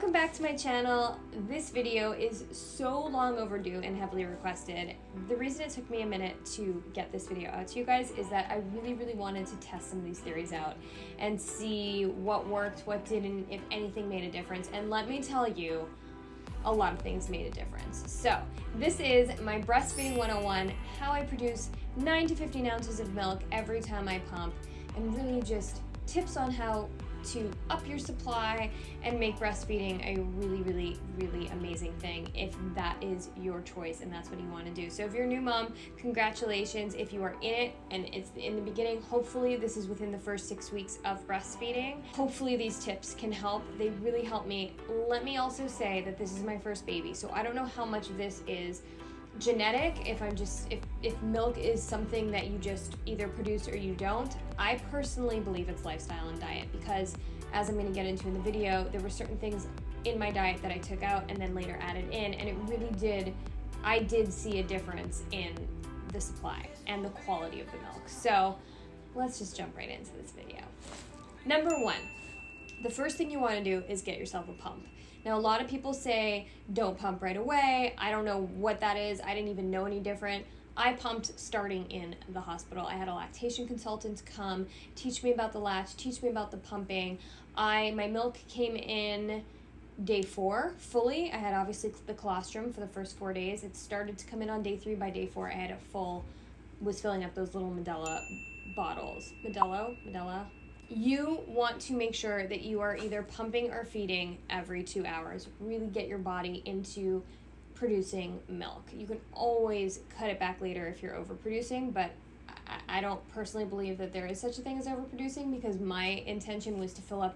Welcome back to my channel. This video is so long overdue and heavily requested. The reason it took me a minute to get this video out to you guys is that I really wanted to test some of these theories out and see what worked, what didn't, if anything made a difference. And let me tell you, a lot of things made a difference. So this is my Breastfeeding 101, how I produce 9 to 15 ounces of milk every time I pump, and really just tips on how to up your supply and make breastfeeding a really amazing thing if that is your choice and that's what you want to do. So if you're a new mom, congratulations. If you are in it and it's in the beginning, hopefully this is within the first 6 weeks of breastfeeding. Hopefully these tips can help. They really help me. Let me also say that this is my first baby, so I don't know how much of this is genetic, if milk is something that you just either produce or you don't. I personally believe it's lifestyle and diet, because as I'm going to get into in the video, there were certain things in my diet that I took out and then later added in, and it really I did see a difference in the supply and the quality of the milk. So let's just jump right into this video. Number one, the first thing you want to do is get yourself a pump. Now, a lot of people say, don't pump right away. I don't know what that is. I didn't even know any different. I pumped starting in the hospital. I had a lactation consultant come, teach me about the latch, teach me about the pumping. My milk came in day 4 fully. I had obviously the colostrum for the first 4 days. It started to come in on day 3. By day 4, I had was filling up those little Medela bottles. Medela. You want to make sure that you are either pumping or feeding every 2 hours. Really get your body into producing milk. You can always cut it back later if you're overproducing, but I don't personally believe that there is such a thing as overproducing, because my intention was to fill up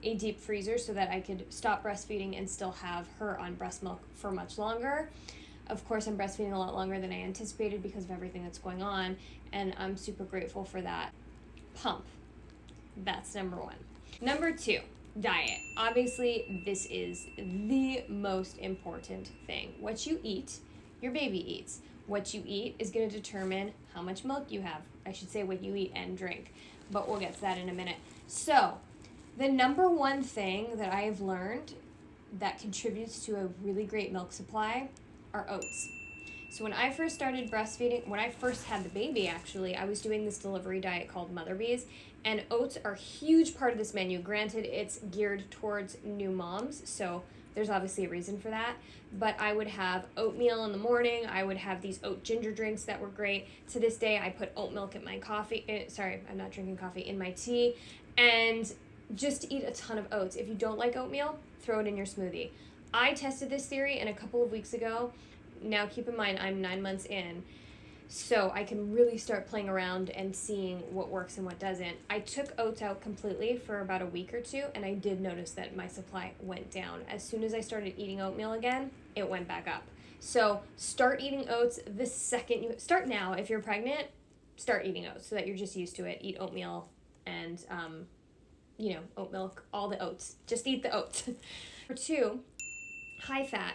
a deep freezer so that I could stop breastfeeding and still have her on breast milk for much longer. Of course, I'm breastfeeding a lot longer than I anticipated because of everything that's going on, and I'm super grateful for that. Pump. That's number 1. Number 2, diet. Obviously, this is the most important thing. What you eat, your baby eats. What you eat is going to determine how much milk you have. I should say what you eat and drink, but we'll get to that in a minute. So, the number 1 thing that I have learned that contributes to a really great milk supply are oats. So when I first started breastfeeding, when I first had the baby actually, I was doing this delivery diet called Mother Bees, and oats are a huge part of this menu. Granted, it's geared towards new moms, so there's obviously a reason for that, but I would have oatmeal in the morning. I would have these oat ginger drinks that were great. To this day, I put oat milk in my coffee. Sorry, I'm not drinking coffee, in my tea, and just eat a ton of oats. If you don't like oatmeal, throw it in your smoothie. I tested this theory, and a couple of weeks ago, now keep in mind I'm 9 months in, so I can really start playing around and seeing what works and what doesn't. I took oats out completely for about a week or 2, and I did notice that my supply went down. As soon as I started eating oatmeal again, it went back up. So start eating oats the second you start. Now, if you're pregnant, start eating oats so that you're just used to it. Eat oatmeal and oat milk, all the oats. Just eat the oats. Number 2, high fat.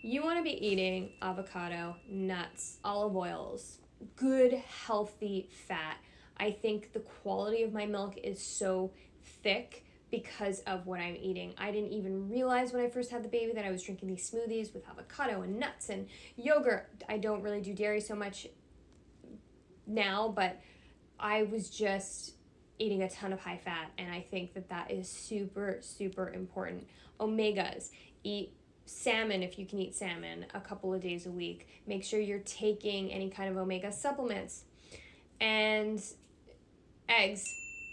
You want to be eating avocado, nuts, olive oils, good, healthy fat. I think the quality of my milk is so thick because of what I'm eating. I didn't even realize when I first had the baby that I was drinking these smoothies with avocado and nuts and yogurt. I don't really do dairy so much now, but I was just eating a ton of high fat, and I think that is super important. Omegas. Eat salmon if you can eat salmon a couple of days a week. Make sure you're taking any kind of omega supplements. And eggs,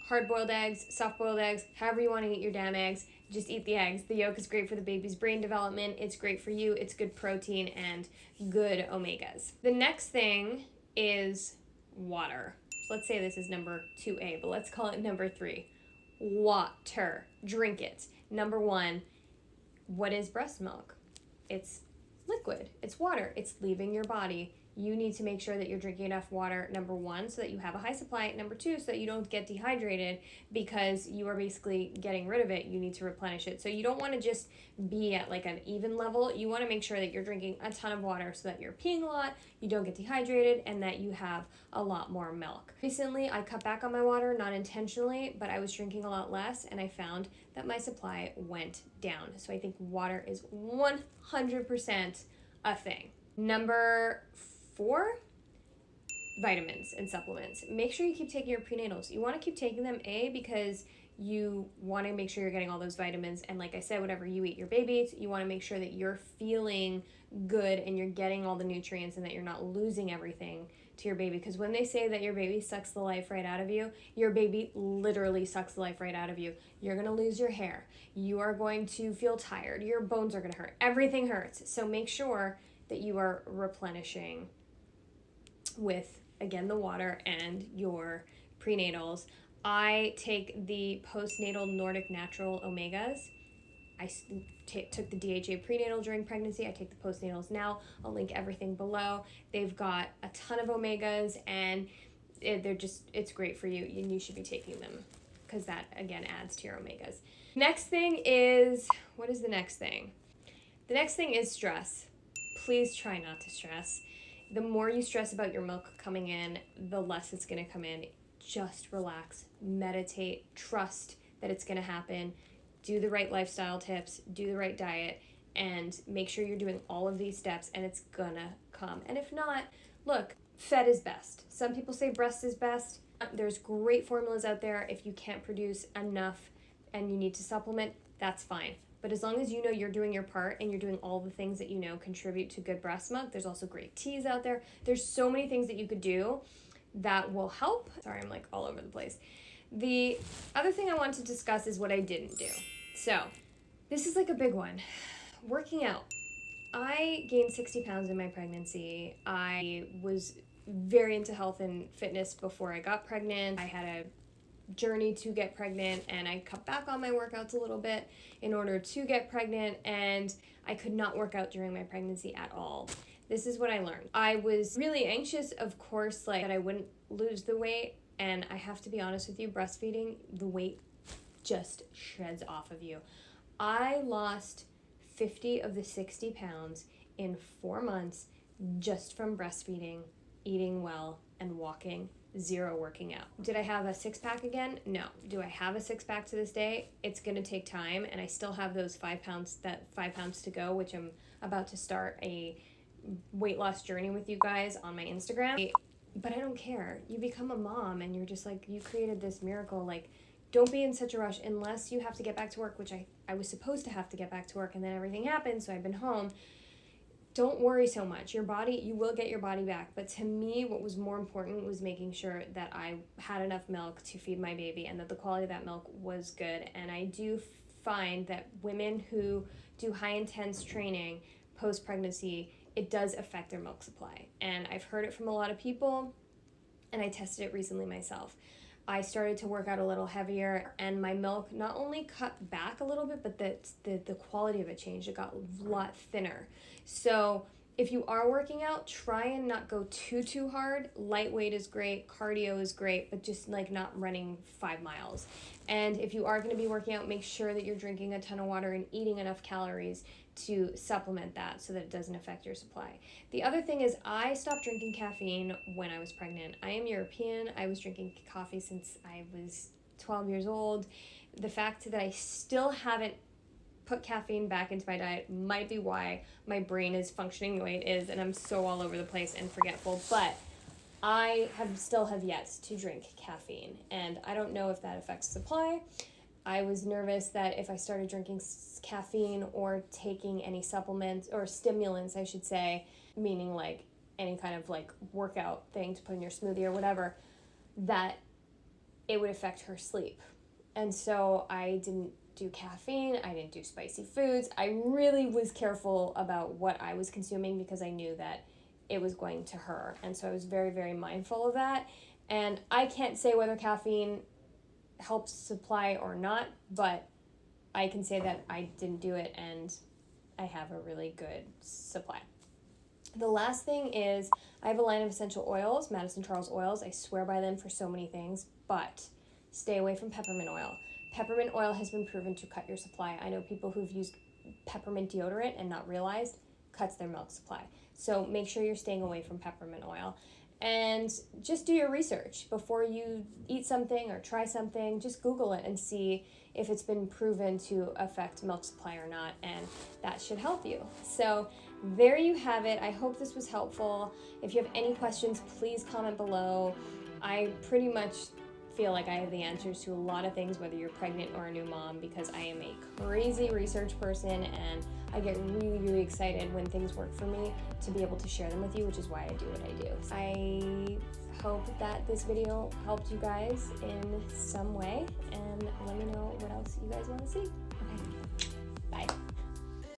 hard-boiled eggs, soft-boiled eggs, however you want to eat your damn eggs, just eat the eggs. The yolk is great for the baby's brain development. It's great for you. It's good protein and good omegas. The next thing is water. So let's say this is number 2A, but let's call it number 3. Water. Drink it. Number 1, what is breast milk? It's liquid. It's water. It's leaving your body. You need to make sure that you're drinking enough water, number one, so that you have a high supply. Number two, so that you don't get dehydrated because you are basically getting rid of it. You need to replenish it. So you don't want to just be at like an even level. You want to make sure that you're drinking a ton of water so that you're peeing a lot, you don't get dehydrated, and that you have a lot more milk. Recently, I cut back on my water, not intentionally, but I was drinking a lot less, and I found that my supply went down. So I think water is 100% a thing. Number 4, vitamins and supplements. Make sure you keep taking your prenatals. You want to keep taking them, because you want to make sure you're getting all those vitamins. And like I said, whatever you eat your baby eats, you want to make sure that you're feeling good and you're getting all the nutrients and that you're not losing everything to your baby. Because when they say that your baby sucks the life right out of you, your baby literally sucks the life right out of you. You're going to lose your hair. You are going to feel tired. Your bones are going to hurt. Everything hurts. So make sure that you are replenishing with, again, the water and your prenatals. I take the postnatal Nordic Natural Omegas. I took the DHA prenatal during pregnancy. I take the postnatals now. I'll link everything below. They've got a ton of omegas, and it's great for you, and you should be taking them because that, again, adds to your omegas. Next thing is, what is the next thing? The next thing is stress. Please try not to stress. The more you stress about your milk coming in, the less it's going to come in. Just relax, meditate, trust that it's going to happen. Do the right lifestyle tips, do the right diet, and make sure you're doing all of these steps, and it's gonna come. And if not, look, fed is best. Some people say breast is best. There's great formulas out there. If you can't produce enough and you need to supplement, that's fine. But as long as you know you're doing your part and you're doing all the things that you know contribute to good breast milk, there's also great teas out there. There's so many things that you could do that will help. Sorry, I'm like all over the place. The other thing I want to discuss is what I didn't do. So this is like a big one. Working out. I gained 60 pounds in my pregnancy. I was very into health and fitness before I got pregnant. I had a journey to get pregnant, and I cut back on my workouts a little bit in order to get pregnant, and I could not work out during my pregnancy at all. This is what I learned. I was really anxious, of course, like that I wouldn't lose the weight, and I have to be honest with you, breastfeeding, the weight just shreds off of you. I lost 50 of the 60 pounds in 4 months just from breastfeeding, eating well, and walking. 0 working out. Did I have a 6-pack again? No. Do I have a 6-pack to this day? It's going to take time, and I still have those 5 pounds to go, which I'm about to start a weight loss journey with you guys on my Instagram. But I don't care. You become a mom, and you're just like, you created this miracle. Like, don't be in such a rush unless you have to get back to work, which I was supposed to have to get back to work, and then everything happened, so I've been home. Don't worry so much. Your body, you will get your body back. But to me, what was more important was making sure that I had enough milk to feed my baby and that the quality of that milk was good. And I do find that women who do high intense training post-pregnancy, it does affect their milk supply. And I've heard it from a lot of people, and I tested it recently myself. I started to work out a little heavier, and my milk not only cut back a little bit, but the quality of it changed. It got a lot thinner. So if you are working out, try and not go too hard. Lightweight is great, cardio is great, but just like not running 5 miles. And if you are going to be working out, make sure that you're drinking a ton of water and eating enough calories to supplement that so that it doesn't affect your supply. The other thing is I stopped drinking caffeine when I was pregnant. I am European. I was drinking coffee since I was 12 years old. The fact that I still haven't put caffeine back into my diet might be why my brain is functioning the way it is, and I'm so all over the place and forgetful, but I still have yet to drink caffeine, and I don't know if that affects supply. I was nervous that if I started drinking caffeine or taking any supplements or stimulants, I should say, meaning like any kind of like workout thing to put in your smoothie or whatever, that it would affect her sleep. And so I didn't do caffeine, I didn't do spicy foods. I really was careful about what I was consuming because I knew that it was going to her. And so I was very, very mindful of that. And I can't say whether caffeine helps supply or not, but I can say that I didn't do it and I have a really good supply. The last thing is I have a line of essential oils, Madison Charles oils. I swear by them for so many things, but stay away from peppermint oil. Peppermint oil has been proven to cut your supply. I know people who've used peppermint deodorant and not realized cuts their milk supply. So make sure you're staying away from peppermint oil. And just do your research before you eat something or try something. Just Google it and see if it's been proven to affect milk supply or not, and that should help you. So there you have it. I hope this was helpful. If you have any questions, please comment below. I pretty much feel like I have the answers to a lot of things, whether you're pregnant or a new mom, because I am a crazy research person and I get really, really excited when things work for me to be able to share them with you, which is why I do what I do. I hope that this video helped you guys in some way, and let me know what else you guys want to see.